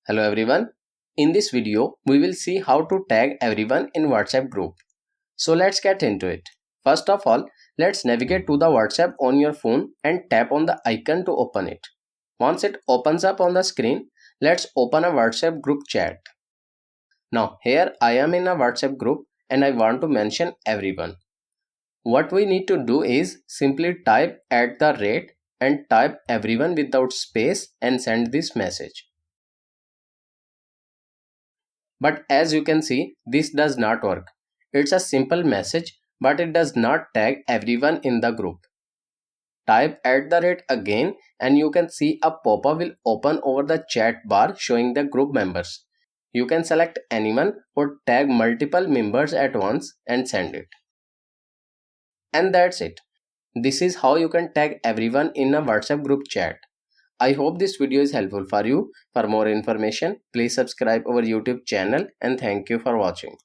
Hello everyone. In this video, we will see how to tag everyone in WhatsApp group. So let's get into it. First of all, let's navigate to the WhatsApp on your phone and tap on the icon to open it. Once it opens up on the screen, let's open a WhatsApp group chat. Now here I am in a WhatsApp group and I want to mention everyone. What we need to do is simply type @ and type everyone without space and send this message. But as you can see, this does not work. It's a simple message, but it does not tag everyone in the group. Type @ again and you can see a pop-up will open over the chat bar showing the group members. You can select anyone or tag multiple members at once and send it. And that's it. This is how you can tag everyone in a WhatsApp group chat. I hope this video is helpful for you. For more information, please subscribe our YouTube channel and thank you for watching.